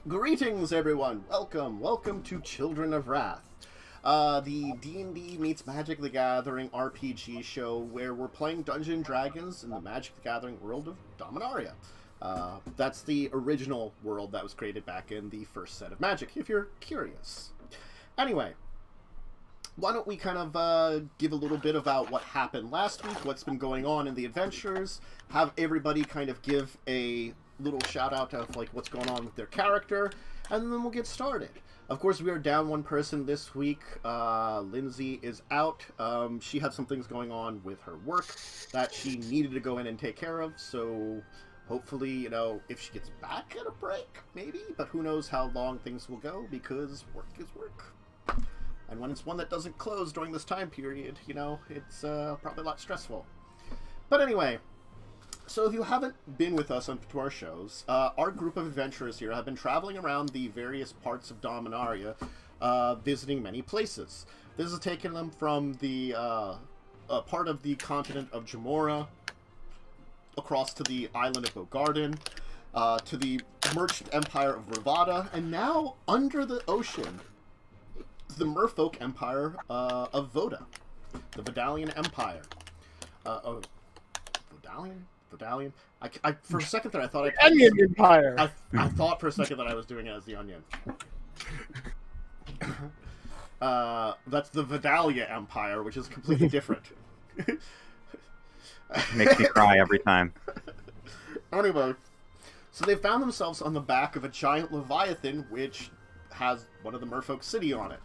Greetings, everyone. Welcome to Children of Rath, the D&D meets Magic the Gathering RPG show where we're playing Dungeons and Dragons in the Magic the Gathering world of Dominaria. That's the original world that was created back in the first set of Magic, if you're curious. Anyway, why don't we kind of give a little bit about what happened last week, what's been going on in the adventures, have everybody kind of give a little shout out of like what's going on with their character, and then we'll get started. Of course, we are down one person this week. Lindsay is out. She had some things going on with her work that she needed to go in and take care of, so hopefully, you know, if she gets back at a break, maybe, but who knows how long things will go, because work is work. And when it's one that doesn't close during this time period, you know, it's probably a lot stressful. But anyway, so if you haven't been with us to our shows, our group of adventurers here have been traveling around the various parts of Dominaria, visiting many places. This has taken them from the part of the continent of Jamora, across to the island of Bogarden, to the merchant empire of Ravada, and now under the ocean, the merfolk empire of Voda, the Vodalian Empire. Vodalian? I for a second there I thought Onion Empire. I thought for a second that I was doing it as the Onion. That's the Vodalia Empire, which is completely different. Makes me cry every time. Anyway, so they found themselves on the back of a giant leviathan, which has one of the merfolk city on it.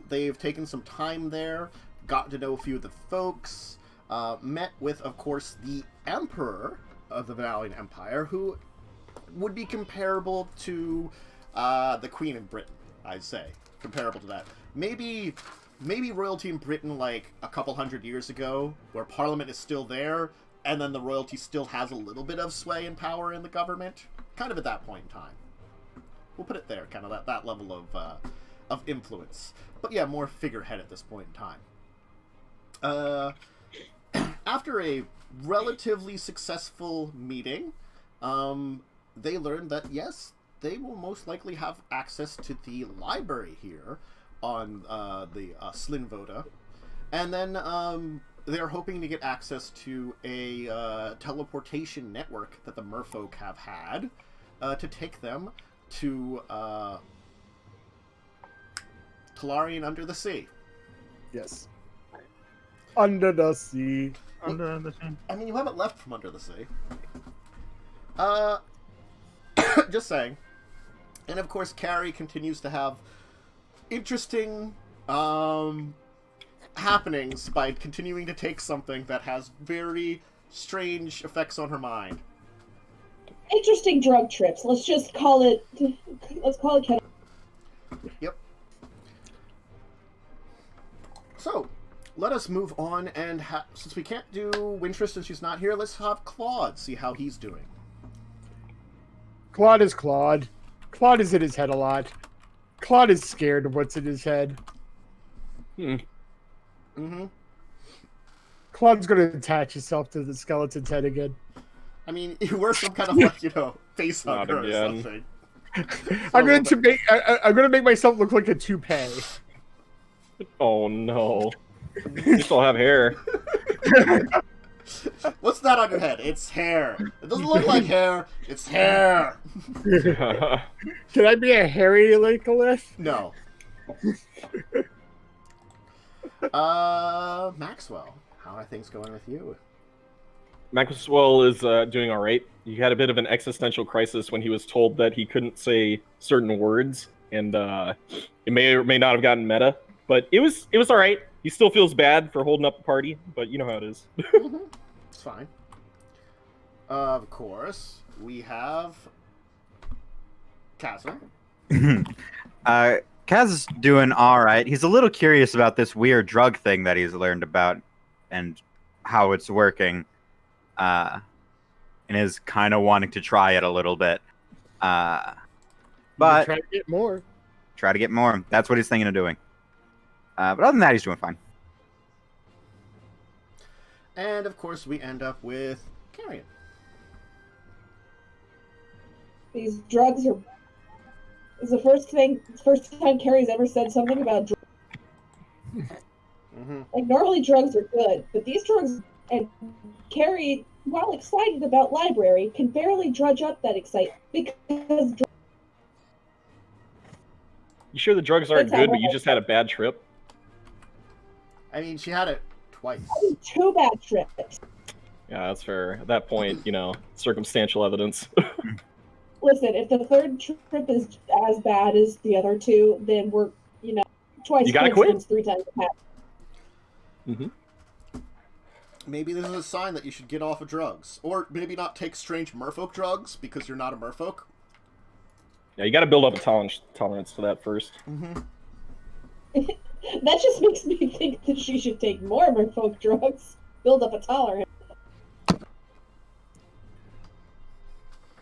They've taken some time there, gotten to know a few of the folks, met with, of course, the Emperor of the Vodalian Empire, who would be comparable to the Queen of Britain, I'd say. Comparable to that. Maybe royalty in Britain like a couple hundred years ago, where Parliament is still there, and then the royalty still has a little bit of sway and power in the government. Kind of at that point in time. We'll put it there, kind of that level of influence. But yeah, more figurehead at this point in time. After a relatively successful meeting, they learned that, yes, they will most likely have access to the library here on the Slinn Voda. And then they're hoping to get access to a teleportation network that the merfolk have had to take them to Tolaria Under the Sea. Yes. Under the sea. Under the sea. I mean, you haven't left from under the sea. Just saying. And of course, Carrie continues to have interesting happenings by continuing to take something that has very strange effects on her mind. Interesting drug trips. Let's call it. Yep. So, let us move on, and since we can't do Wintress since she's not here, let's have Claude see how he's doing. Claude is Claude. Claude is in his head a lot. Claude is scared of what's in his head. Claude's going to attach himself to the skeleton's head again. I mean, you wear some kind of, like, you know, face hugger or something. I'm going to make myself look like a toupee. Oh no. You still have hair. What's that on your head? It's hair. It doesn't look like hair. It's hair. Can I be a hairy Nicholas? No. Maxwell, how are things going with you? Maxwell is doing all right. He had a bit of an existential crisis when he was told that he couldn't say certain words, and it may or may not have gotten meta, but it was all right. He still feels bad for holding up the party, but you know how it is. It's fine. Of course, we have Kazum. Kaz is doing all right. He's a little curious about this weird drug thing that he's learned about and how it's working, and is kind of wanting to try it a little bit. But try to get more. Try to get more. That's what he's thinking of doing. But other than that, he's doing fine. And of course, we end up with Carrion. These drugs are. It's the first time Carrie's ever said something about drugs. Like, normally drugs are good, but these drugs, and Carrie, while excited about library, can barely drudge up that excitement because You sure the drugs aren't That's good, how but you just had a bad trip? I mean, she had it twice. two bad trips. Yeah, that's fair. At that point, circumstantial evidence. Listen, if the third trip is as bad as the other two, then we're, twice You gotta quit. coincidence, 3 times the Mm-hmm. Maybe this is a sign that you should get off of drugs. Or maybe not take strange merfolk drugs because you're not a merfolk. Yeah, you got to build up a tolerance to that first. That just makes me think that she should take more merfolk drugs, build up a tolerance.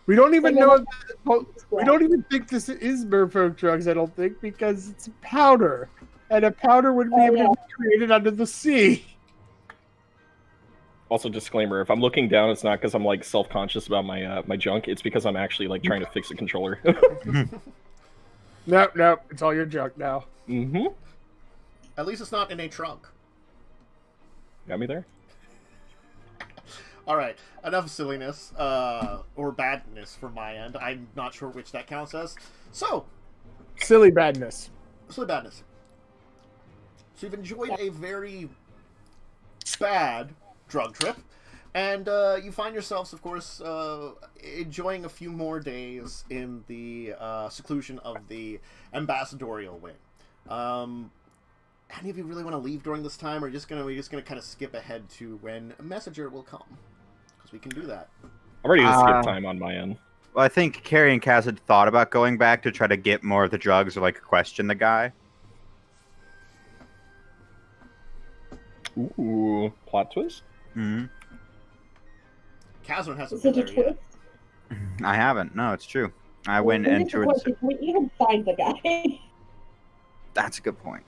We don't even Like, know. We don't even think this is merfolk drugs. I don't think because it's powder, and a powder would be able to be created under the sea. Also, disclaimer: if I'm looking down, it's not because I'm like self-conscious about my junk. It's because I'm actually like trying to fix a controller. No, it's all your junk now. Mm-hmm. At least it's not in a trunk. Got me there. All right, enough silliness or badness from my end. I'm not sure which that counts as. So, Silly badness. silly badness. So you've enjoyed a very bad drug trip, and you find yourselves, of course, enjoying a few more days in the seclusion of the ambassadorial wing. Any of you really want to leave during this time, or we're just gonna kind of skip ahead to when a messenger will come? Because we can do that. I'm ready to skip time on my end. Well, I think Carrie and Cass had thought about going back to try to get more of the drugs or like question the guy. Ooh, plot twist? Mm-hmm. Kazran hasn't Is been it a there yet. twist? I haven't. No, it's true. I went into it. Can we even find the guy? That's a good point.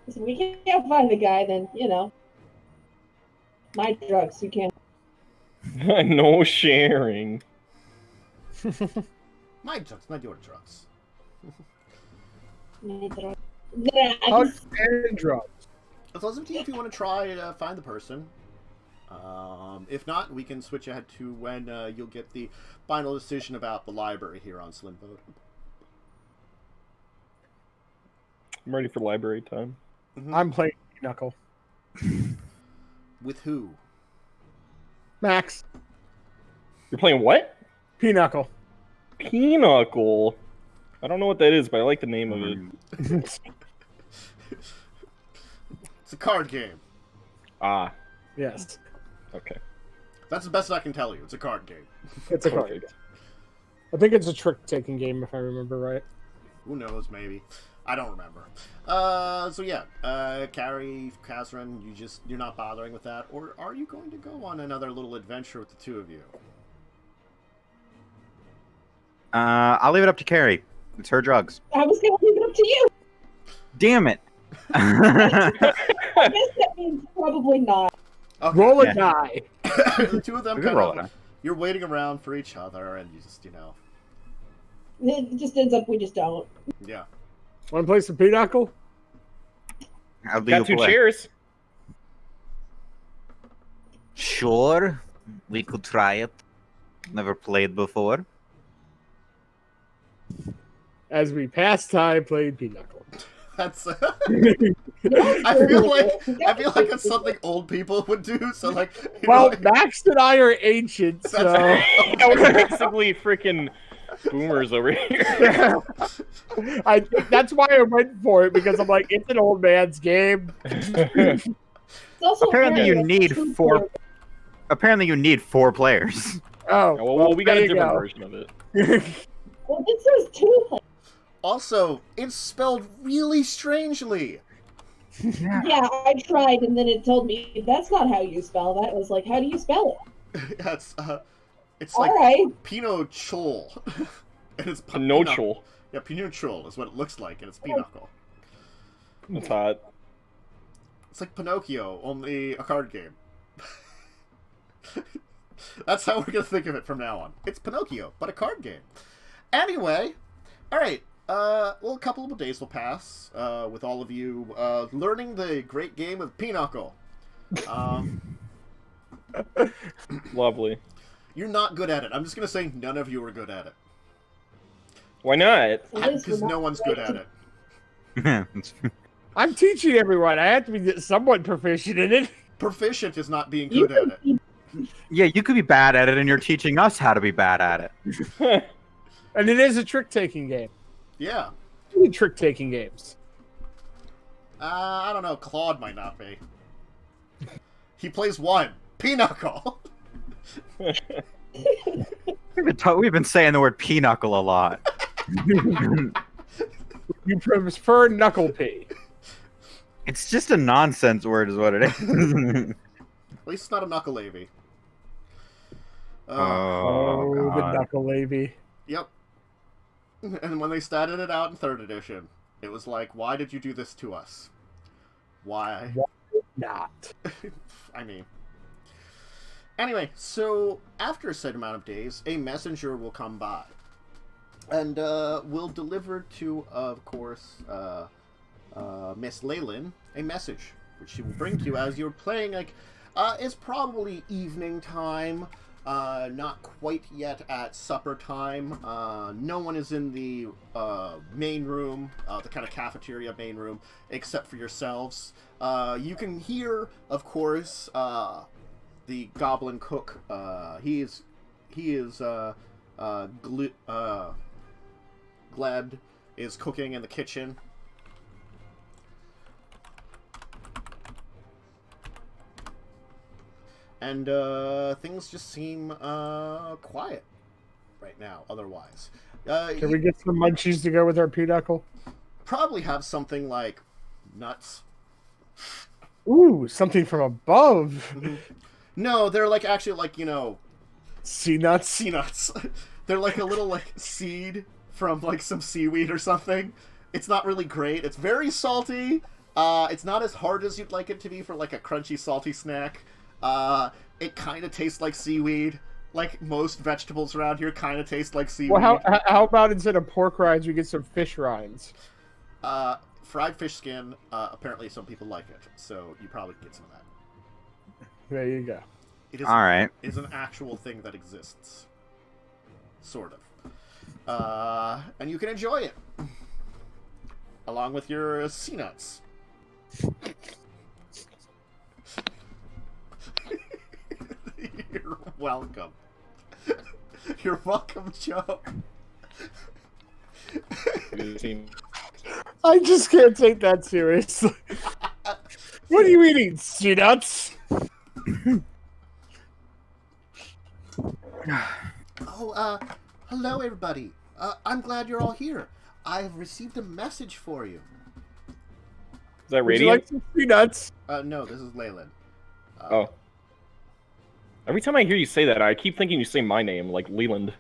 If we can't find the guy, then, my drugs, you can't. No sharing. My drugs, not your drugs. My drugs. Hugs and drugs. It's up to you if you want to try to find the person. If not, we can switch ahead to when you'll get the final decision about the library here on Slinn Voda. I'm ready for library time. I'm playing Knuckle. With who? Max. You're playing what? Pinochle. Pinochle. I don't know what that is, but I like the name of it. It's a card game. Ah, Yes. okay. That's the best I can tell you. It's a card game. It's a card. Perfect. I think it's a trick-taking game, if I remember right. Who knows, maybe. I don't remember. So yeah, Carrie, Kazran, you're not bothering with that, or are you going to go on another little adventure with the two of you? I'll leave it up to Carrie. It's her drugs. I was going to leave it up to you. Damn it. I guess that means probably not. Okay. Roll a Yeah. die. The two of them We can kind roll it. of, you're waiting around for each other, and you just, It just ends up we just don't. yeah. Want to play some Pinochle? I'll leave Got it two away. chairs. Sure, we could try it. Never played before. As we pass time playing Pinochle. That's. I feel like it's something old people would do. So like. Well, Max and I are ancient, so Yeah, we're basically freaking boomers over here. I think that's why I went for it because I'm like, it's an old man's game. It's also Apparently you apparently need two four. players. Apparently you need 4 players. Oh, Yeah, well, we got there a you different go. version of it. Well, this says 2 players. Also, it's spelled really strangely. Yeah, I tried, and then it told me that's not how you spell that. I was like, how do you spell it? Yeah, it's All like right. Pinochle. And it's Pinochle. Yeah, Pinochle is what it looks like, and it's Pinochle. That's hot. It's like Pinocchio, only a card game. That's how we're going to think of it from now on. It's Pinocchio, but a card game. Anyway, all right. Well, a couple of days will pass with all of you learning the great game of Pinochle. Lovely. You're not good at it. I'm just going to say none of you are good at it. Why not? Because no one's good at it. I'm teaching everyone. I have to be somewhat proficient in it. Proficient is not being good at it. Yeah, you could be bad at it, and you're teaching us how to be bad at it. And it is a trick-taking game. Yeah. Trick-taking games. I don't know. Claude might not be. He plays one. Pinochle. We've been saying the word pinochle a lot. You prefer knuckle pee. It's just a nonsense word is what it is. At least it's not a knuckle avy. Oh, the God. knuckle lady. Yep. And when they started it out in 3rd edition, it was like, why did you do this to us? Why? Not. I mean. Anyway, so after a set amount of days, a messenger will come by. And will deliver to, of course, Miss Leyland a message, which she will bring to you as you're playing. Like, it's probably evening time, not quite yet at supper time. No one is in the main room, the kind of cafeteria main room, except for yourselves. You can hear, of course, the goblin cook. He is Gleb is cooking in the kitchen. And things just seem quiet right now, otherwise. Can we get some munchies to go with our pinochle? Probably have something like nuts. Ooh, something from above. No, they're like actually like, you know... Sea nuts? Sea nuts. They're like a little like seed from like some seaweed or something. It's not really great. It's very salty. It's not as hard as you'd like it to be for like a crunchy, salty snack. It kind of tastes like seaweed. Like most vegetables around here kind of taste like seaweed. Well, how about instead of pork rinds, we get some fish rinds? Fried fish skin, apparently some people like it. So you probably get some of that. There you go. It is, All right. is an actual thing that exists. Sort of. And you can enjoy it. Along with your sea nuts. You're welcome. You're welcome, Joe. I just can't take that seriously. What are you eating, sea nuts? Oh, hello everybody. I'm glad you're all here. I've received a message for you. Is that Would you radio? like some peanuts? No, this is Leyland. Oh. Every time I hear you say that, I keep thinking you say my name, like Leland.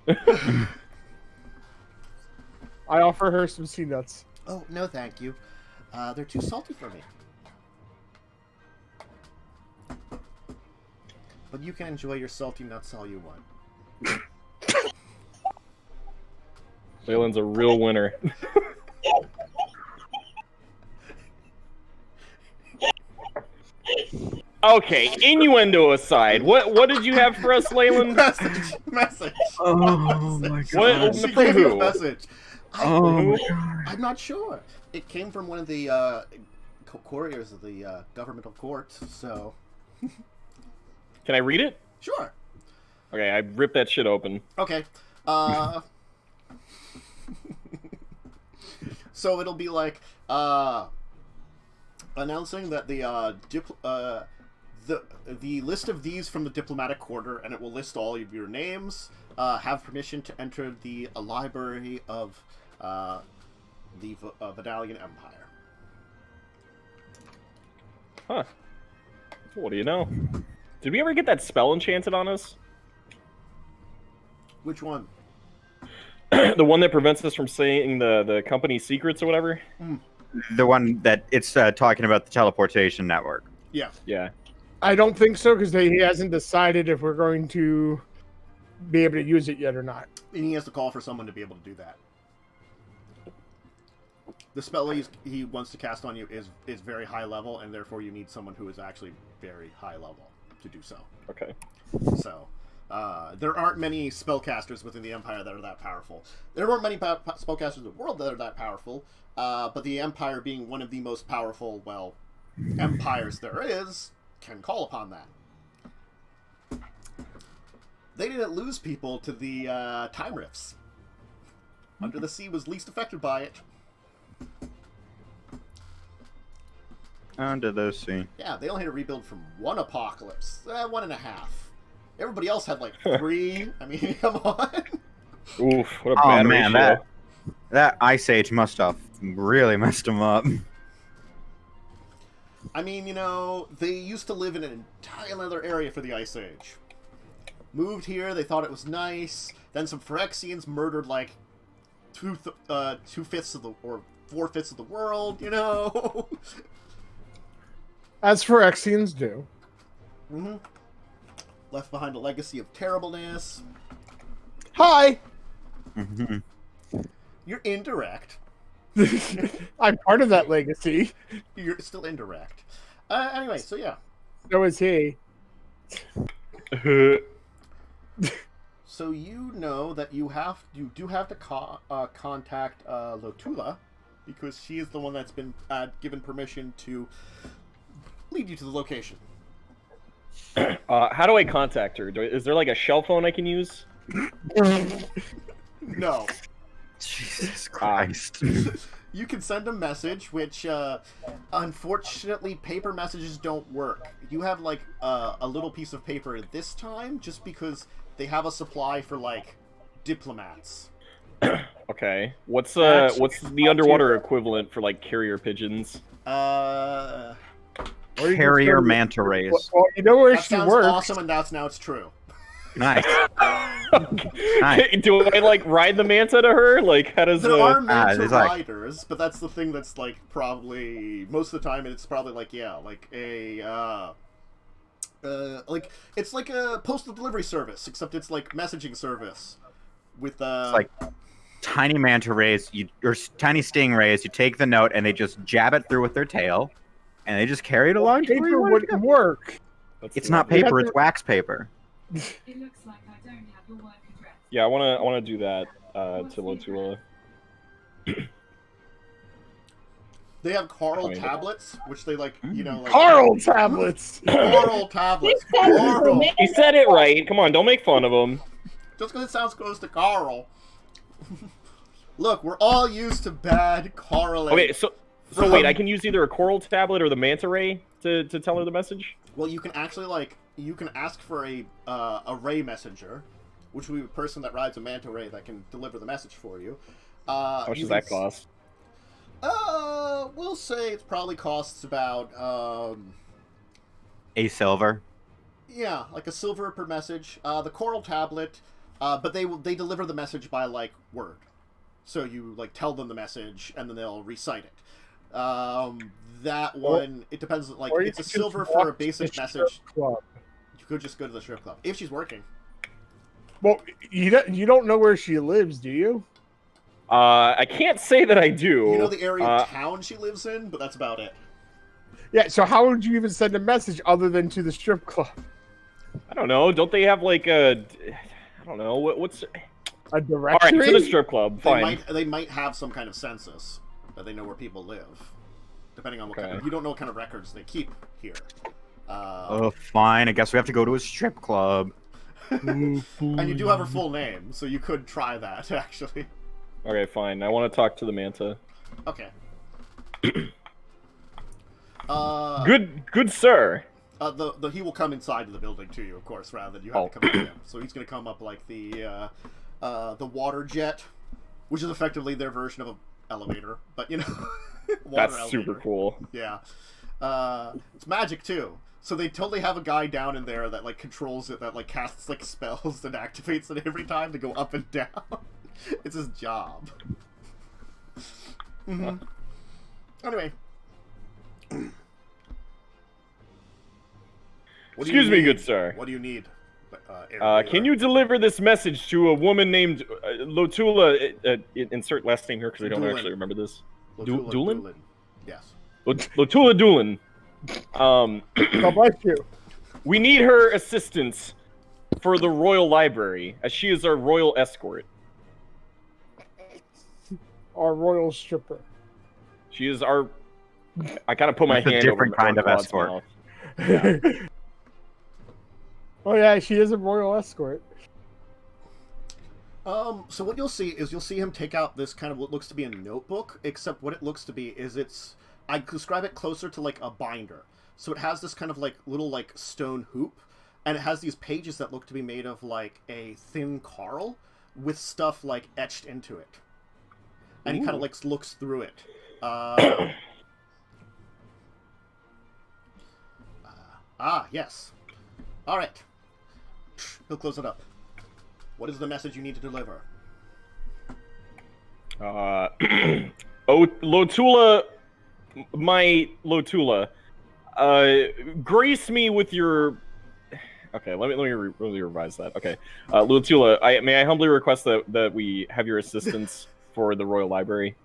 I offer her some sea nuts. Oh, no thank you. They're too salty for me. But you can enjoy your salty nuts all you want. Leland's a real winner. Okay, innuendo aside, what did you have for us, Leyland? Message. Oh my What? She From gave me a who? message. Oh my God. I'm not sure. It came from one of the couriers of the governmental court, so... Can I read it? Sure. Okay, I ripped that shit open. Okay. So it'll be like announcing that the list of these from the diplomatic quarter, and it will list all of your names. Have permission to enter the library of the Vidalian Empire. Huh. What do you know? Did we ever get that spell enchanted on us? Which one? The one that prevents us from saying the company's secrets or whatever? The one that it's talking about the teleportation network. Yeah. Yeah. I don't think so because he hasn't decided if we're going to be able to use it yet or not. And he has to call for someone to be able to do that. The spell he wants to cast on you is very high level, and therefore you need someone who is actually very high level to do so. Okay. So, there aren't many spellcasters within the Empire that are that powerful. There aren't many spellcasters in the world that are that powerful, but the Empire being one of the most powerful, well, empires there is, can call upon that. They didn't lose people to the time rifts. Under the Sea was least affected by it. Under the Sea. Yeah, they only had to rebuild from 1 apocalypse. 1.5. Everybody else had like 3. I mean, come on. Oof, what a bad ratio. that Ice Age must have really messed them up. I mean, you know, they used to live in an entirely other area for the Ice Age. Moved here, they thought it was nice. Then some Phyrexians murdered like 2/5 of the, or 4/5 of the world, you know? As Phyrexians do. Mm-hmm. Left behind a legacy of terribleness. Hi! Mm-hmm. You're indirect. I'm part of that legacy. You're still indirect. Anyway, so yeah. So is he. So you know that you do have to contact Lotula, because she is the one that's been given permission to lead you to the location. How do I contact her? Is there like a shell phone I can use? No. Jesus Christ. You can send a message, which unfortunately paper messages don't work. You have like a little piece of paper this time, just because they have a supply for like diplomats. Okay. What's the underwater equivalent for like carrier pigeons? Carrier manta rays. Well, you know where That she sounds works. awesome, and that's now it's true. Nice. Nice. Do I like ride the manta to her? Like, how does There are manta there's, like- riders, but that's the thing that's like probably most of the time it's probably like like a like it's like a postal delivery service, except it's like messaging service with It's like tiny manta rays, or tiny stingrays. You take the note and they just jab it through with their tail, and they just carry it along. to where you Paper want it to wouldn't go. work. It's not paper; it's wax paper. It looks like I don't have your work address. Yeah, I wanna do that to Lotula. they have Carl Fine. tablets, which they like, you know, like Carl tablets! Carl tablets. This sounds Carl. romantic. He said it right. Come on, don't make fun of him. Just because it sounds close to Carl. Look, we're all used to bad correlating. Okay, so wait, I can use either a coral tablet or the manta ray to tell her the message. Well, you can actually you can ask for a ray messenger, which will be a person that rides a manta ray that can deliver the message for you. How much does that cost? We'll say it probably costs about A silver. yeah, like a silver per message. The coral tablet, but they deliver the message by like word, so you like tell them the message and then they'll recite it. That one, it depends. Like Or you it's a could silver just for a walk to basic the message. strip club. You could just go to the strip club if she's working. Well, you don't know where she lives, do you? I can't say that I do. You know the area of town she lives in, but that's about it. Yeah, so how would you even send a message other than to the strip club? I don't know. Don't they have like a? I don't know. What's? A All directory? right, to the strip club. Fine. They might have some kind of census that they know where people live, depending on what kind of, Okay. you don't know what kind of records they keep here. Oh, fine. I guess we have to go to a strip club. And you do have her full name, so you could try that actually. Okay, fine. I want to talk to the manta. Okay. Good sir. He will come inside of the building to you, of course, rather than you have to come up to him. So he's going to come up like the water jet, which is effectively their version of an elevator, but you know, water That's super elevator. cool. Yeah. It's magic too. So they totally have a guy down in there that like controls it, that like casts like spells and activates it every time to go up and down. It's his job. Mm-hmm. Anyway. What do you Excuse me, need? good sir. What do you need? Can you deliver this message to a woman named Lotula? Insert last name here because I don't Doolin. actually remember this. Lotula Doolin? Doolin. Yes. Lotula Doolin. God bless you. We need her assistance for the royal library, as she is our royal escort. Our royal stripper. She is our. I kind of put my That's a hand different over kind of Claude's escort. mouth. Oh yeah, she is a royal escort. So what you'll see is him take out this kind of what looks to be a notebook, except what it looks to be is I'd describe it closer to like a binder. So it has this kind of like little like stone hoop, and it has these pages that look to be made of like a thin coral with stuff like etched into it. And he kind of like looks through it. Yes. All right. He'll close it up. What is the message you need to deliver? Lotula, my Lotula, grace me with your. Okay, let me revise that. Okay, Lotula, may I humbly request that we have your assistance for the Royal Library.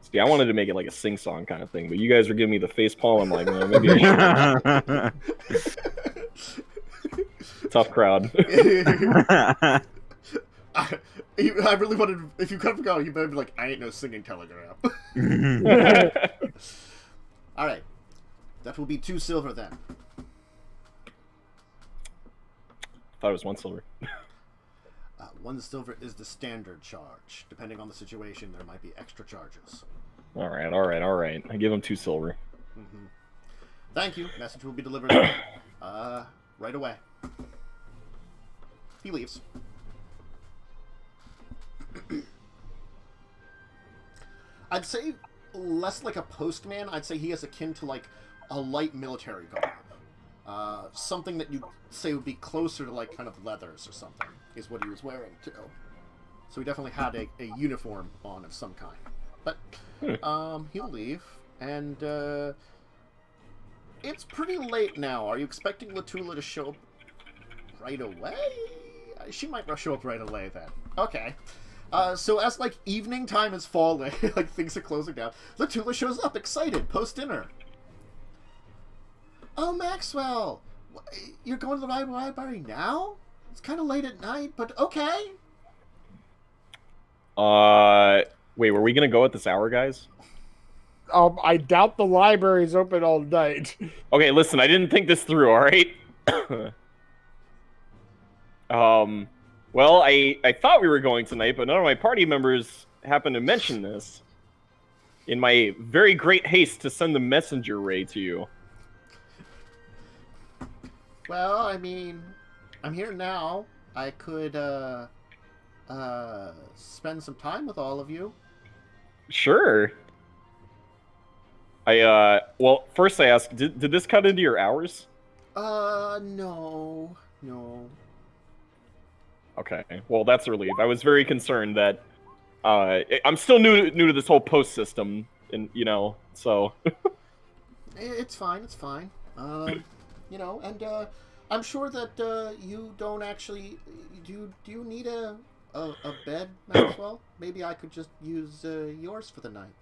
See, I wanted to make it like a sing-song kind of thing, but you guys were giving me the face palm. I'm like, no, maybe I should. Tough crowd. I really wanted. If you could have gone, you better be like, I ain't no singing telegram. All right, that will be 2 silver then. Thought it was 1 silver. 1 silver is the standard charge. Depending on the situation, there might be extra charges. All right. I give him 2 silver. Mm-hmm. Thank you. Message will be delivered right away. He leaves. I'd say less like a postman. I'd say he is akin to like a light military garb. Something that you'd say would be closer to like kind of leathers or something is what he was wearing too. So he definitely had a uniform on of some kind. But he'll leave, and it's pretty late now. Are you expecting Lotula to show up right away? She might show up right away then. Okay. So as like evening time is falling, like things are closing down, Lotula shows up excited post dinner. Oh, Maxwell, you're going to the library now? It's kind of late at night, but okay. Wait, were we gonna go at this hour, guys? I doubt the library's open all night. Okay, listen, I didn't think this through, alright? Well, I thought we were going tonight, but none of my party members happened to mention this. In my very great haste to send the messenger ray to you. Well, I mean, I'm here now. I could, spend some time with all of you. Sure. Well, first I ask, did this cut into your hours? No. Okay, well, that's a relief. I was very concerned that, I'm still new to this whole post system, and, so... It's fine. And, I'm sure that, you don't actually... Do you need a bed, Maxwell? Maybe I could just use, yours for the night.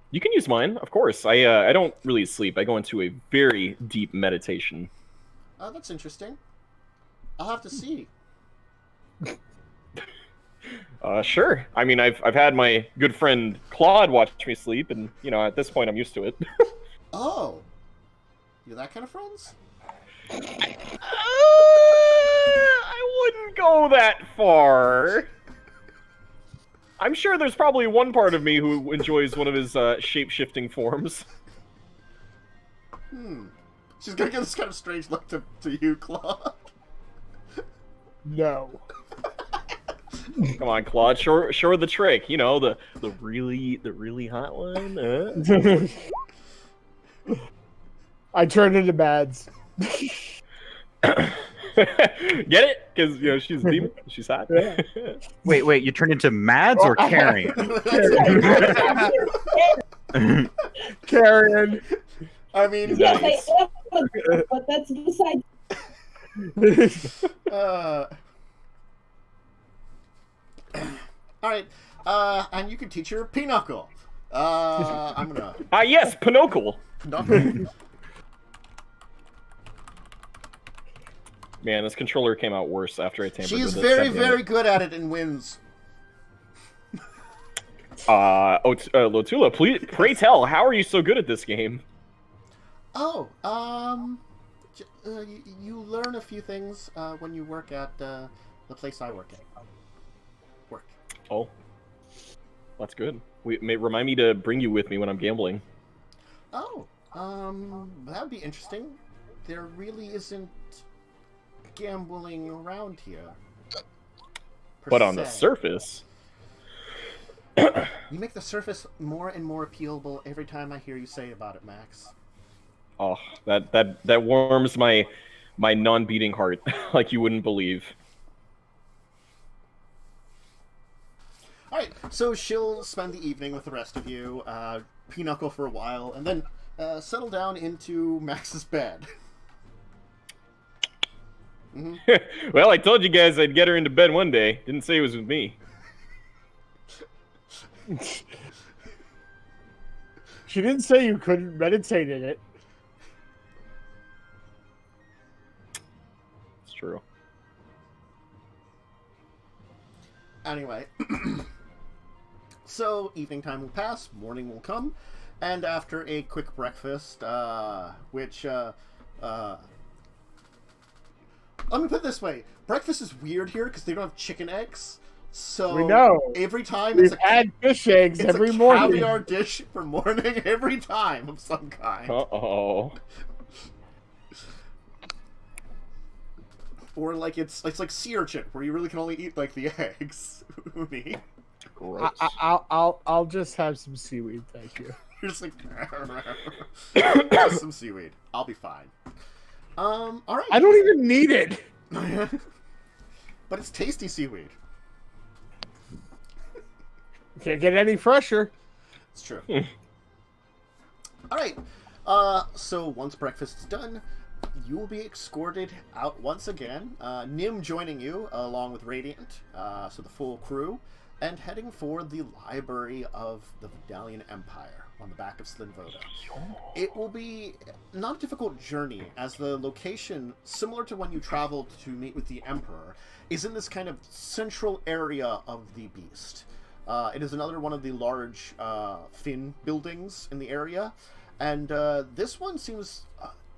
You can use mine, of course. I don't really sleep. I go into a very deep meditation. Oh, that's interesting. I'll have to see. Sure. I mean, I've had my good friend Claude watch me sleep, and, at this point I'm used to it. Oh. You're that kind of friends? I wouldn't go that far. I'm sure there's probably one part of me who enjoys one of his shape-shifting forms. She's gonna give this kind of strange look to you, Claude. No. Come on, Claude, show the trick. The really hot one. I turned into Mads. Get it? Because she's a demon. She's hot. Yeah. Wait, you turned into Mads or Carrion? Karen. I mean, Yes, I am but that's besides. All right, and you can teach her Pinochle. I'm gonna. Yes, Pinochle. Pinochle. Man, this controller came out worse after I tampered with it. She's very, very good at it and wins. Lotula, please, pray tell, how are you so good at this game? Oh, you learn a few things when you work at the place I work at. Oh, that's good. Remind me to bring you with me when I'm gambling. Oh, that would be interesting. There really isn't gambling around here. But on the surface... You make the surface more and more appealable every time I hear you say about it, Max. Oh, that warms my non-beating heart like you wouldn't believe. All right, so she'll spend the evening with the rest of you, pinochle for a while, and then settle down into Max's bed. Mm-hmm. Well, I told you guys I'd get her into bed one day. Didn't say it was with me. She didn't say you couldn't meditate in it. It's true. Anyway, so evening time will pass, morning will come, and after a quick breakfast, which, let me put it this way, breakfast is weird here because they don't have chicken eggs, so we know. Every time We've had fish eggs it's every a morning. caviar dish for morning every time of some kind. Uh-oh. Or like it's like sea urchin, where you really can only eat like the eggs. Me. Gross. I'll just have some seaweed, thank you. You're just like some seaweed. I'll be fine. All right. I don't even need it. But it's tasty seaweed. Can't get any fresher. It's true. All right. So once breakfast is done, you will be escorted out once again. Nim joining you along with Radiant, so the full crew, and heading for the library of the Dracovin Empire on the back of Slinn Voda. It will be not a difficult journey, as the location, similar to when you traveled to meet with the Emperor, is in this kind of central area of the beast. It is another one of the large fin buildings in the area, and this one seems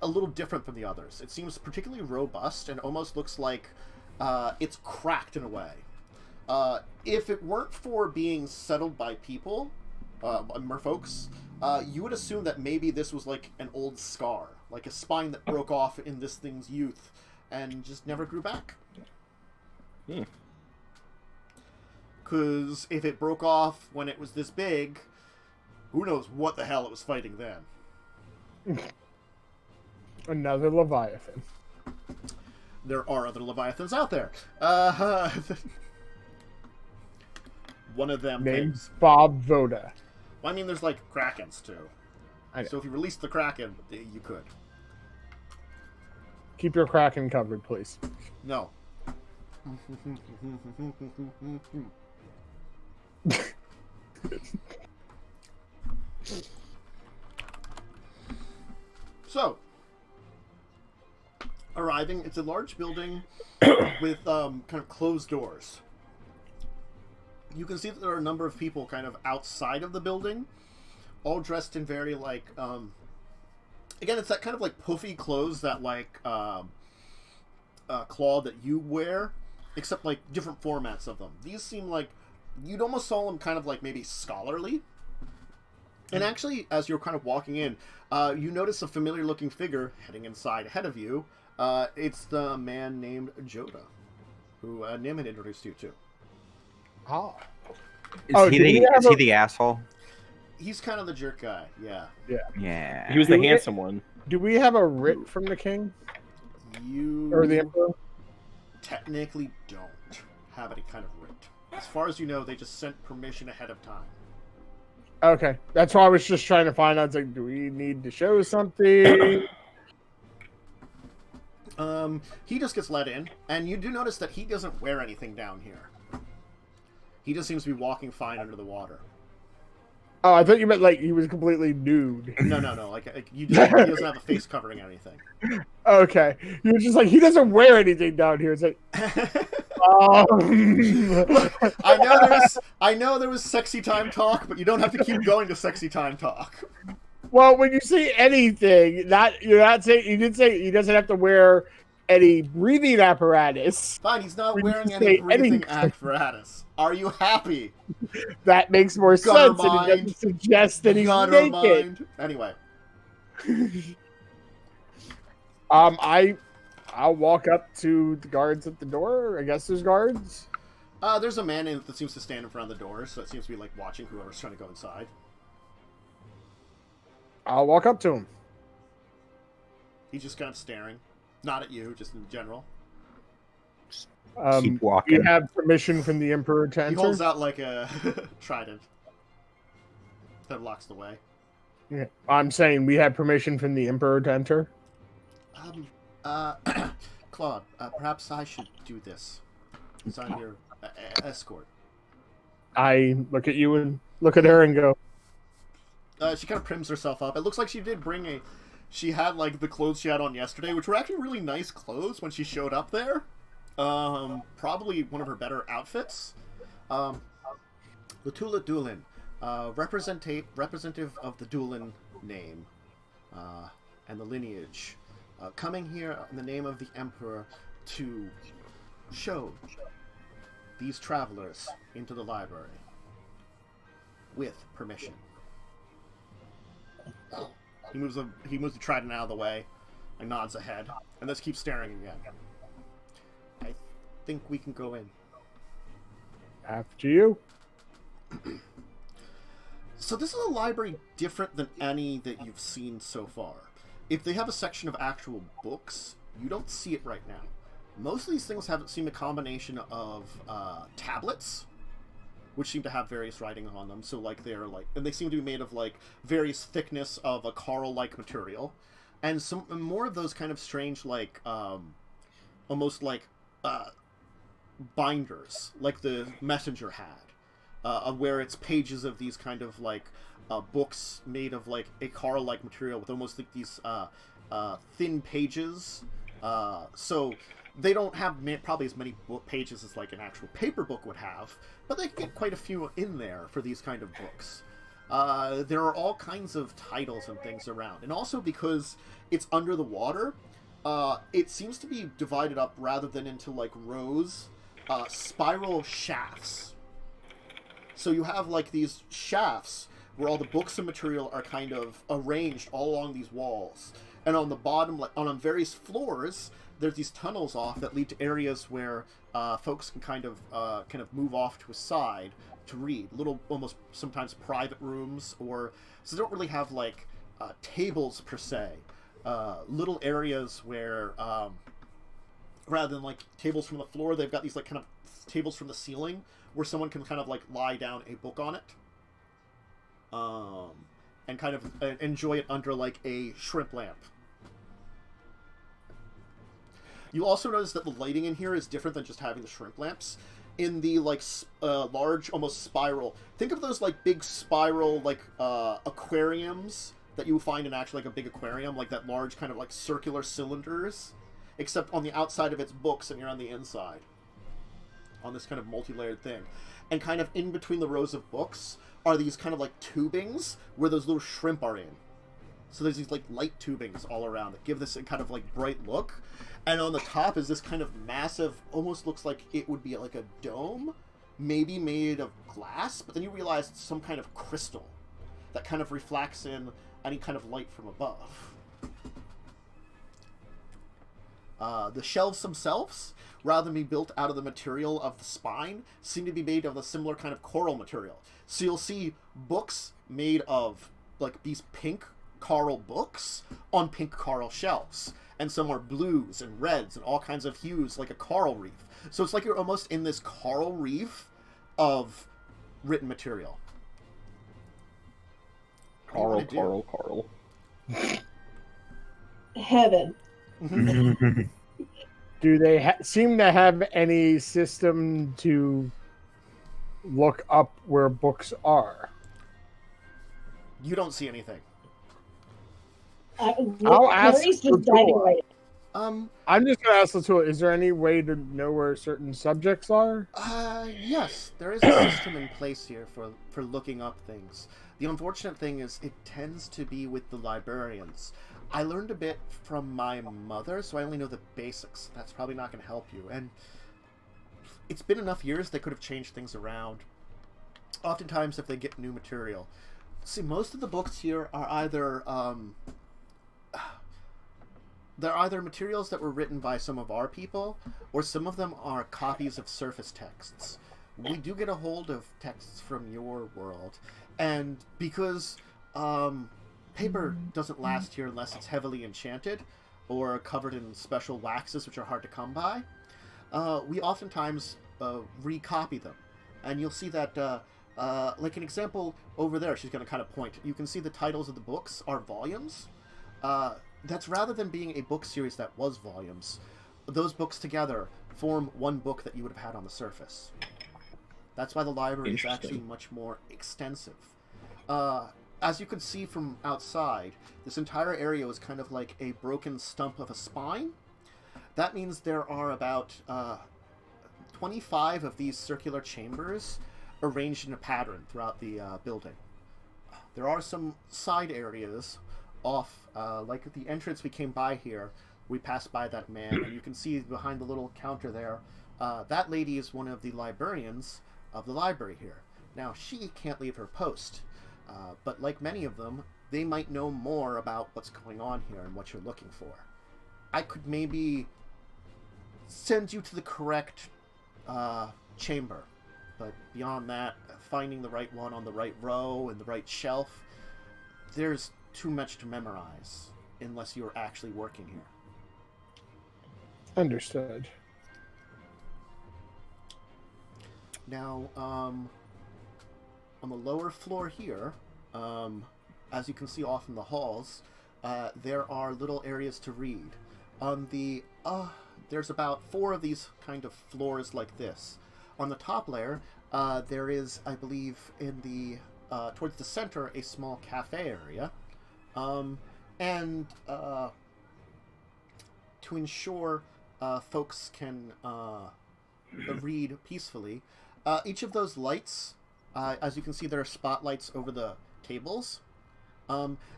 a little different from the others. It seems particularly robust and almost looks like it's cracked in a way. If it weren't for being settled by people, merfolks, you would assume that maybe this was like an old scar, like a spine that broke off in this thing's youth and just never grew back. Because if it broke off when it was this big, who knows what the hell it was fighting then. Another Leviathan. There are other Leviathans out there. One of them named things. Bob Voda. Well, I mean, there's like Krakens too. I know. So if you release the Kraken, you could. Keep your Kraken covered, please. No. So, arriving, it's a large building with kind of closed doors. You can see that there are a number of people kind of outside of the building, all dressed in very like, again, it's that kind of like puffy clothes that like Claw that you wear, except like different formats of them. These seem like you'd almost saw them kind of like maybe scholarly. And actually, as you're kind of walking in, you notice a familiar looking figure heading inside ahead of you. It's the man named Joda, who Nim had introduced you to. Oh. Is he the asshole? He's kind of the jerk guy, yeah. Yeah. He was the handsome one. Do we have a writ from the king? You Or the emperor? technically don't have any kind of writ. As far as you know, they just sent permission ahead of time. Okay. That's why I was just trying to find out, like, do we need to show something? He just gets let in, and you do notice that he doesn't wear anything down here. He just seems to be walking fine under the water. Oh, I thought you meant like he was completely nude. No. Like he doesn't have a face covering anything. Okay, you were just like he doesn't wear anything down here. It's like, Look, I know there was sexy time talk, but you don't have to keep going to sexy time talk. well, when you say anything, you're not saying you did say he doesn't have to wear any breathing apparatus. Fine, he's not When wearing you any say breathing anything. apparatus. Are you happy? That makes more Gutter sense, and it mind. doesn't suggest that he's Gutter naked. mind. Anyway, I'll walk up to the guards at the door. I guess there's guards. there's a man that seems to stand in front of the door, so it seems to be like watching whoever's trying to go inside. I'll walk up to him. He's just kind of staring, not at you, just in general. Keep Do walking. you have permission from the Emperor to He enter? holds out like a trident that blocks the way. Yeah. I'm saying we have permission from the Emperor to enter. Claude, perhaps I should do this, since I'm your escort. I look at you and look at her and go, She kind of prims herself up. It looks like she did bring she had like the clothes she had on yesterday, which were actually really nice clothes when she showed up there. Probably one of her better outfits. Latula Dulin, representative of the Dulin name, and the lineage, coming here in the name of the Emperor to show these travelers into the library with permission. He moves the trident out of the way and nods ahead, and let's keep staring again. I think we can go in. after you. So this is a library different than any that you've seen so far. If they have a section of actual books, you don't see it right now. Most of these things seem a combination of tablets, which seem to have various writing on them. So like and they seem to be made of like various thickness of a coral-like material, and some more of those kind of strange like almost like binders, like the Messenger had, where it's pages of these kind of like books made of like a coral-like material with almost like these thin pages. So they don't have probably as many pages as like an actual paper book would have, but they can get quite a few in there for these kind of books. There are all kinds of titles and things around, and also because it's under the water, it seems to be divided up rather than into like rows, spiral shafts. So you have like these shafts where all the books and material are kind of arranged all along these walls, and on the bottom, like on various floors, there's these tunnels off that lead to areas where folks can kind of move off to a side to read. Little, almost sometimes private rooms, or so they don't really have like tables per se. Little areas where rather than like tables from the floor, they've got these like kind of tables from the ceiling where someone can kind of like lie down a book on it, and kind of enjoy it under like a shrimp lamp. You also notice that the lighting in here is different than just having the shrimp lamps. In the like large, almost spiral. Think of those like big spiral like aquariums that you find in actually like a big aquarium, like that large kind of like circular cylinders, except on the outside of its books and you're on the inside, on this kind of multi-layered thing. And kind of in between the rows of books are these kind of like tubings where those little shrimp are in. So there's these like light tubings all around that give this kind of like bright look. And on the top is this kind of massive, almost looks like it would be like a dome, maybe made of glass, but then you realize it's some kind of crystal that kind of reflects in any kind of light from above. The shelves themselves, rather than be built out of the material of the spine, seem to be made of a similar kind of coral material. So you'll see books made of like these pink coral books on pink coral shelves. And some are blues and reds and all kinds of hues, like a coral reef. So it's like you're almost in this coral reef of written material. Coral. Heaven. Do they seem to have any system to look up where books are? You don't see anything. I'll ask Carrie's just diving Latour. right. I'm just going to ask Latour, is there any way to know where certain subjects are? Yes, there is a system in place here for looking up things. The unfortunate thing is it tends to be with the librarians. I learned a bit from my mother, so I only know the basics. That's probably not going to help you. And it's been enough years they could have changed things around. Oftentimes, if they get new material. See, most of the books here are either they're either materials that were written by some of our people, or some of them are copies of surface texts. We do get a hold of texts from your world, and because paper doesn't last here unless it's heavily enchanted or covered in special waxes which are hard to come by, we oftentimes recopy them. And you'll see that, like an example over there, she's going to kind of point. You can see the titles of the books are volumes. That's rather than being a book series that was volumes. Those books together form one book that you would have had on the surface. That's why the library is actually much more extensive. As you can see from outside, this entire area is kind of like a broken stump of a spine. That means there are about 25 of these circular chambers arranged in a pattern throughout the building. There are some side areas off, like at the entrance we came by here, we passed by that man, and you can see behind the little counter there, that lady is one of the librarians of the library here. Now, she can't leave her post, but like many of them, they might know more about what's going on here and what you're looking for. I could maybe send you to the correct chamber, but beyond that, finding the right one on the right row and the right shelf, there's too much to memorize unless you're actually working here. Understood. Now, on the lower floor here, as you can see off in the halls, there are little areas to read. On the there's about 4 of these kind of floors like this. On the top layer, there is, I believe, in the towards the center, a small cafe area. And to ensure folks can read peacefully, each of those lights, as you can see, there are spotlights over the tables.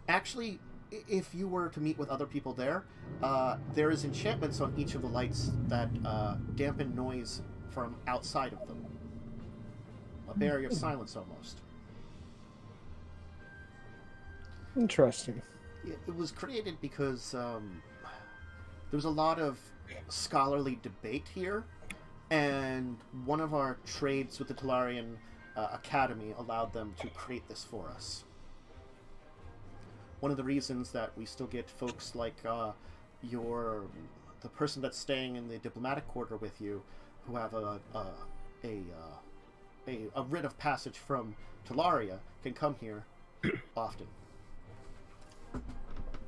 Actually, if you were to meet with other people there, there is enchantments on each of the lights that dampen noise from outside of them. A barrier of silence, almost. Interesting. It was created because there was a lot of scholarly debate here, and one of our trades with the Tolarian Academy allowed them to create this for us. One of the reasons that we still get folks like the person that's staying in the diplomatic quarter with you, who have a writ of passage from Tolaria, can come here often.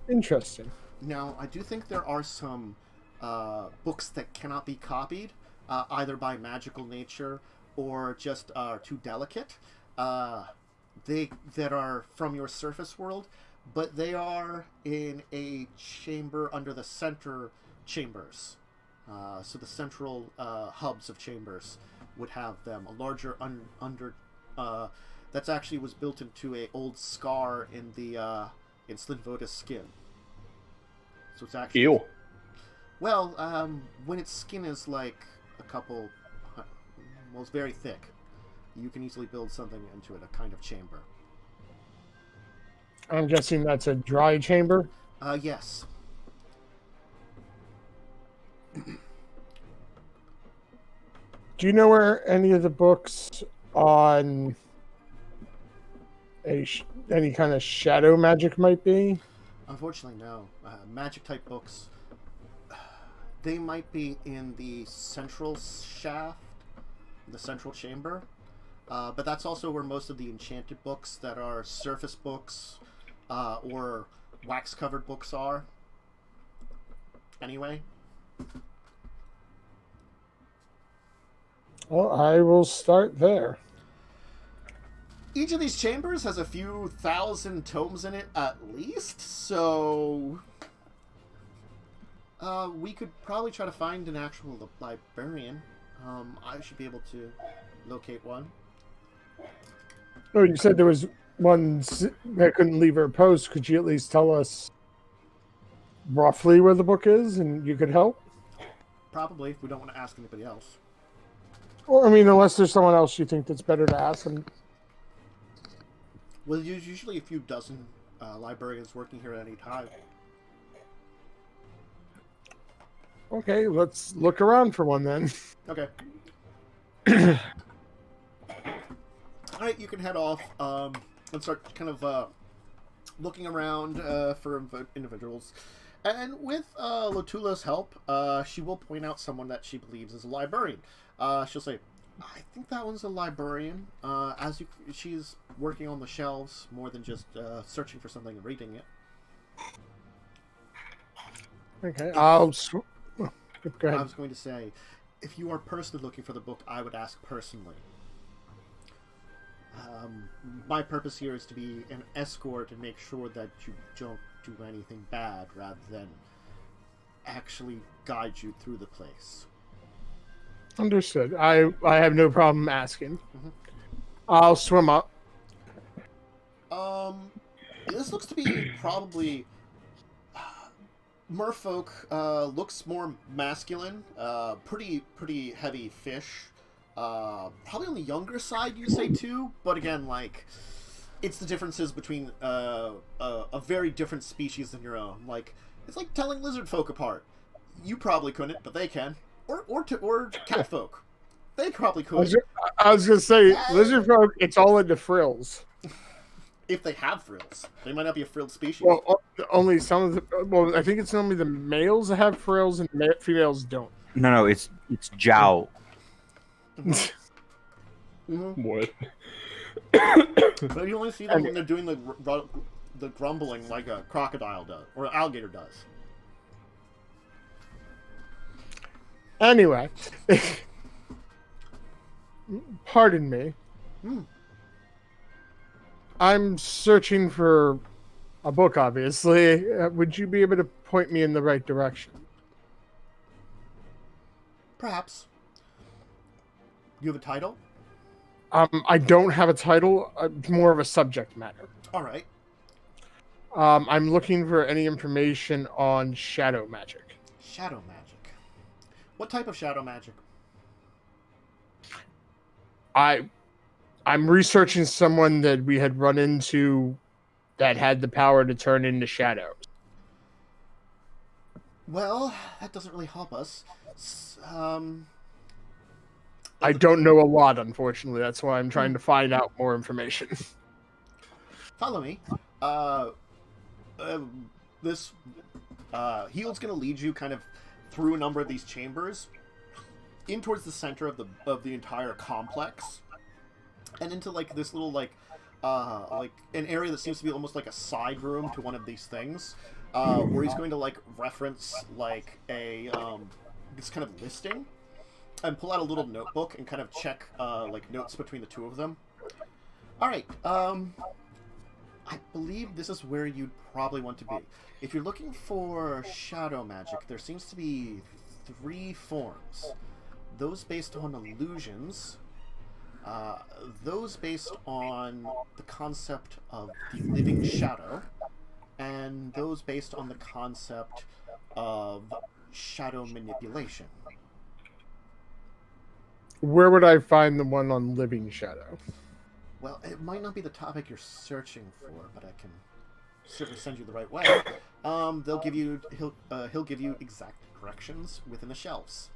Interesting. Now, I do think there are some books that cannot be copied, either by magical nature or just are too delicate. That are from your surface world, but they are in a chamber under the center chambers. So the central hubs of chambers would have them. A larger that's actually was built into a old scar in the in Slinn Voda's skin. So it's actually... Ew. Well, when its skin is like a couple... well, it's very thick. You can easily build something into it, a kind of chamber. I'm guessing that's a dry chamber? Yes. Do you know where any of the books on any kind of shadow magic might be? Unfortunately, no. Magic-type books, they might be in the central shaft, the central chamber, but that's also where most of the enchanted books that are surface books or wax-covered books are. Anyway. Well, I will start there. Each of these chambers has a few thousand tomes in it at least, so we could probably try to find an actual librarian. I should be able to locate one. Oh, you said there was one that couldn't leave her post. Could you at least tell us roughly where the book is, and you could help? Probably, if we don't want to ask anybody else. Or, I mean, unless there's someone else you think that's better to ask them. Well, there's usually a few dozen librarians working here at any time. Okay, let's look around for one then. Okay. Alright, you can head off and start kind of looking around for individuals. And with Lotula's help, she will point out someone that she believes is a librarian. She'll say, I think that one's a librarian. She's working on the shelves more than just searching for something and reading it. Okay, I'll... Go ahead. I was going to say, if you are personally looking for the book, I would ask personally. My purpose here is to be an escort and make sure that you don't do anything bad, rather than actually guide you through the place. Understood. I have no problem asking. Mm-hmm. I'll swim up. This looks to be probably... Merfolk looks more masculine, pretty heavy fish. Probably on the younger side, you'd say, too. But again, like, it's the differences between a very different species than your own. Like, it's like telling lizard folk apart. You probably couldn't, but they can. Or cat folk. They probably could. I was gonna say, lizard folk, it's all into frills. If they have frills. They might not be a frilled species. Well, only some of the... Well, I think it's only the males that have frills and females don't. No, it's jowl. Mm-hmm. What? But you only see them when they're doing the grumbling like a crocodile does, or an alligator does. Anyway. Pardon me. I'm searching for a book, obviously. Would you be able to point me in the right direction? Perhaps. You have a title? I don't have a title. More of a subject matter. All right. I'm looking for any information on shadow magic. Shadow magic. What type of shadow magic? I'm researching someone that we had run into that had the power to turn into shadows. Well, that doesn't really help us. I don't know a lot, unfortunately. That's why I'm trying to find out more information. Follow me. This Heald's going to lead you kind of through a number of these chambers in towards the center of the entire complex, and into like this little like an area that seems to be almost like a side room to one of these things, where he's going to like reference like a this kind of listing and pull out a little notebook and kind of check like notes between the two of them. All right. I believe this is where you'd probably want to be. If you're looking for shadow magic, there seems to be 3 forms. Those based on illusions, those based on the concept of the living shadow, and those based on the concept of shadow manipulation. Where would I find the one on living shadow? Well, it might not be the topic you're searching for, but I can certainly send you the right way. He'll give you exact directions within the shelves.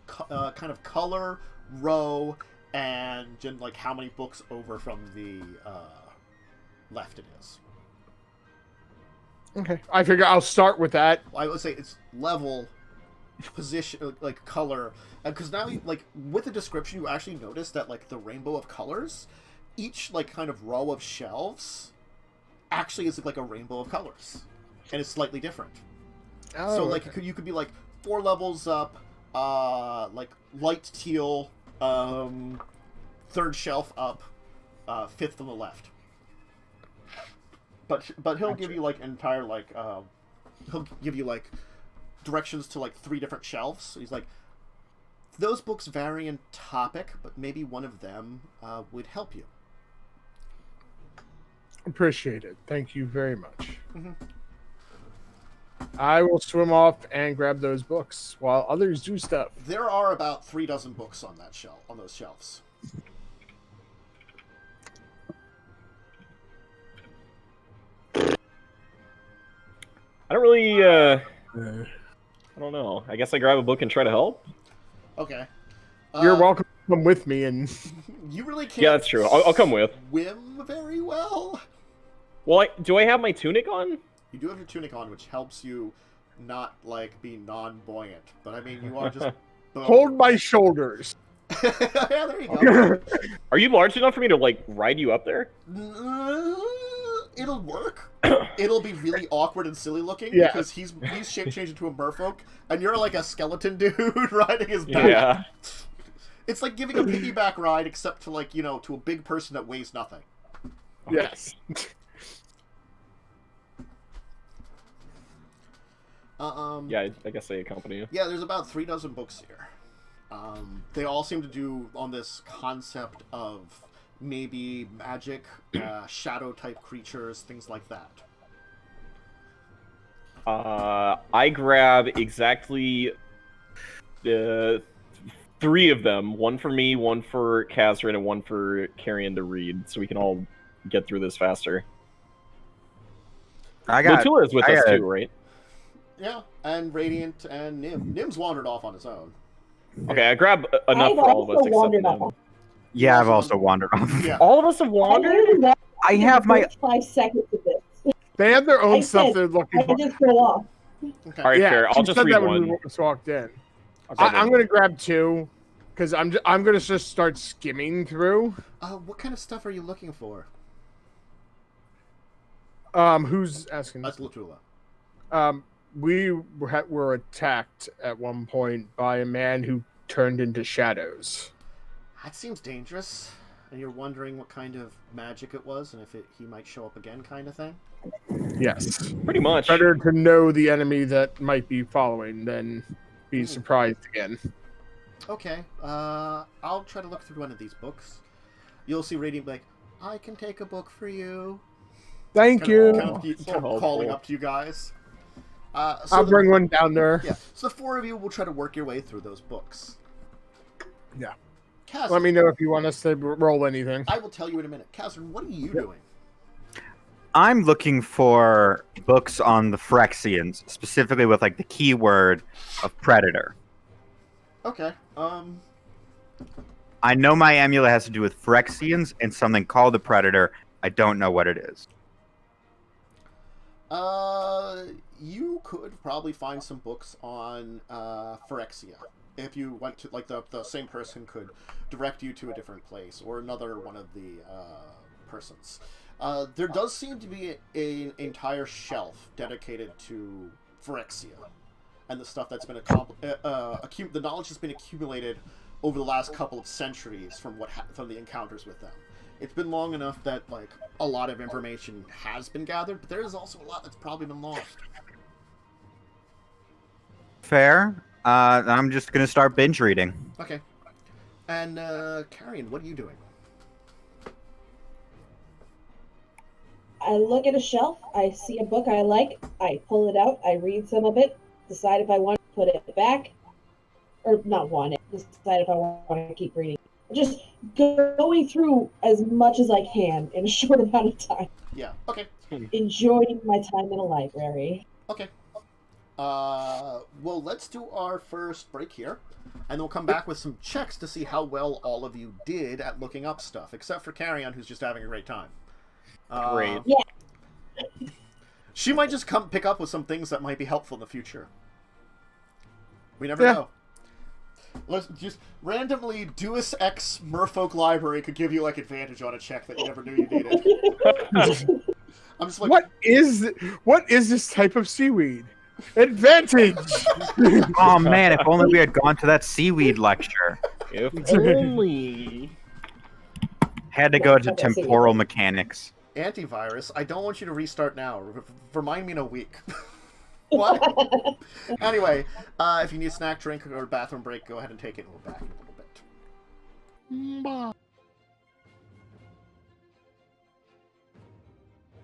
Kind of color, row, and like how many books over from the left it is. Okay, I figure I'll start with that. I would say it's level, position, like color, because now like with the description you actually notice that like the rainbow of colors, each like kind of row of shelves actually is like a rainbow of colors, and it's slightly different. Oh, So like okay. you could be like 4 levels up, like light teal, third shelf up, fifth on the left. But he'll give you like entire like he'll give you like directions to like 3 different shelves. So he's like, those books vary in topic, but maybe one of them would help you. Appreciate it. Thank you very much. Mm-hmm. I will swim off and grab those books while others do stuff. There are about 3 dozen books on that shelf, on those shelves. I don't really. I don't know. I guess I grab a book and try to help. Okay. You're welcome to come with me, and You really can't. Yeah, that's true. I'll come with. Swim very well. Well, do I have my tunic on? You do have your tunic on, which helps you not like be non-buoyant. But I mean, you are just hold my shoulders. Yeah, there you go. Are you large enough for me to like ride you up there? It'll work. It'll be really awkward and silly looking Yeah. because he's shape changed into a merfolk, and you're like a skeleton dude riding his back. Yeah. It's like giving a piggyback ride, except to like to a big person that weighs nothing. Yes. Yeah, I guess I accompany you. Yeah, there's about 3 dozen books here. They all seem to do on this concept of maybe magic, shadow-type creatures, things like that. I grab exactly 3 of them. One for me, one for Kazrin, and one for Carrion to read, so we can all get through this faster. Lotula is with us too, right? Yeah, and Radiant and Nim. Nim's wandered off on his own. Okay, I grab enough for all of us also except wandered Nim. off. Yeah, I've also wandered off. Yeah. All of us have wandered? I have my 5 seconds of this. They have their own I stuff said, they're looking I for. just go off. Okay. All right, Yeah, fair. I'll she just said read that when one. we just walked in. I'll grab I'm one. gonna grab 2 because I'm gonna just start skimming through. What kind of stuff are you looking for? Who's asking? That's Lotula. We were attacked at one point by a man who turned into shadows. That seems dangerous. And you're wondering what kind of magic it was, and if he might show up again, kind of thing. Yes. Pretty much. Better to know the enemy that might be following than be surprised again. Okay. I'll try to look through one of these books. You'll see Radiant be like, I can take a book for you. Thank you. Kind of helpful. calling up to you guys. I'll bring one down there. Yeah. So the 4 of you will try to work your way through those books. Yeah. Kazrin, Let me know if you want us to roll anything. I will tell you in a minute. Kazrin, what are you doing? I'm looking for books on the Phyrexians, specifically with like the keyword of predator. Okay. I know my amulet has to do with Phyrexians and something called the predator. I don't know what it is. You could probably find some books on Phyrexia. If you went to, like, the same person could direct you to a different place, or another one of the persons. There does seem to be an entire shelf dedicated to Phyrexia, and the stuff that's been the knowledge has been accumulated over the last couple of centuries from from the encounters with them. It's been long enough that like a lot of information has been gathered, but there is also a lot that's probably been lost. Fair. I'm just gonna start binge reading. Okay. And Carrion, what are you doing? I look at a shelf, I see a book I like, I pull it out, I read some of it, decide if I want to put it back, or not want it, decide if I want to keep reading. Just going through as much as I can in a short amount of time. Yeah. Okay. Enjoying my time in a library. Okay. Well, let's do our first break here, and we'll come back with some checks to see how well all of you did at looking up stuff, except for Carrion, who's just having a great time. Great. Yeah. She might just come pick up with some things that might be helpful in the future. We never know. Let's just randomly Deus Ex Merfolk Library could give you like advantage on a check that you never knew you needed. I'm just like, What is this type of seaweed? Advantage! Oh man, if only we had gone to that seaweed lecture. If only. Had to go to Okay, seaweed. temporal mechanics. Antivirus, I don't want you to restart now. Remind me in a week. What? Anyway, if you need a snack, drink, or bathroom break, go ahead and take it. We'll be back.